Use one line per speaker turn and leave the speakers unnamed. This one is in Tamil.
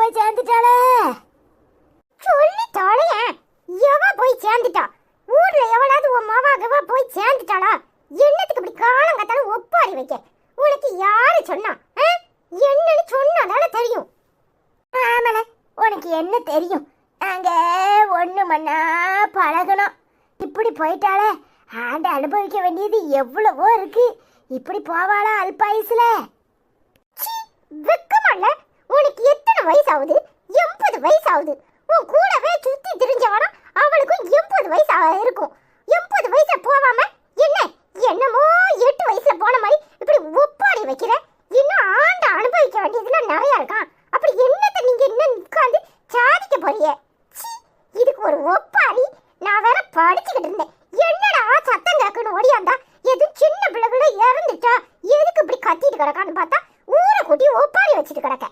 போய் சேர்ந்துட்டாளே.
சொல்லி தொலைய. எவ போய் சேர்ந்துட்டா? ஊர்ல எவளாவது உன் மாவாகவா போய் சேர்ந்துட்டாளா? என்னத்துக்கு இப்படி காலம் கத்தாலும் ஒப்பாரி வைக்க? உனக்கு யாரு சொன்னா? என்னன்னு சொன்னாதானே தெரியும்.
ஆமல, உனக்கு என்ன தெரியும்? நாங்க ஒண்ணு மண்ணா பழகணும். இப்படி போயிட்டாலே ஆண்டு அனுபவிக்க வேண்டியது எவ்வளவோ இருக்கு. இப்படி போவாளா அல்பாயுசுல?
வெக்கமல்ல. உனக்கு எத்தனை வயசு ஆகுது? 80 வயசு ஆகுது. உன் கூடவே சுத்தி திரிஞ்சவனா அவளுக்கும் 80 வயசு இருக்கும். 80 வயசுல போவாம என்ன என்னமோ 8 வயசுல போன மாதிரி இப்படி ஒப்பாரி வைக்கிற? இன்னும் ஆண்ட அனுபவிக்க வேண்டியதுல நிறைய இருக்கான். அப்படி என்னத்தை நீங்க என்ன உட்கார்ந்து சாதிக்க போறீங்க? இதுக்கு ஒரு ஒப்பாரி. நான் வேற படிச்சுக்கிட்டு இருந்தேன். என்னடா சத்தம் கேட்கணும் ஓடியாந்தா? எதுவும் சின்ன பிள்ளைகள இறந்துட்டா எதுக்கு இப்படி கத்திட்டு கிடக்கான்னு பார்த்தா ஊரை கூட்டி ஒப்பாரி வச்சுட்டு கிடக்க.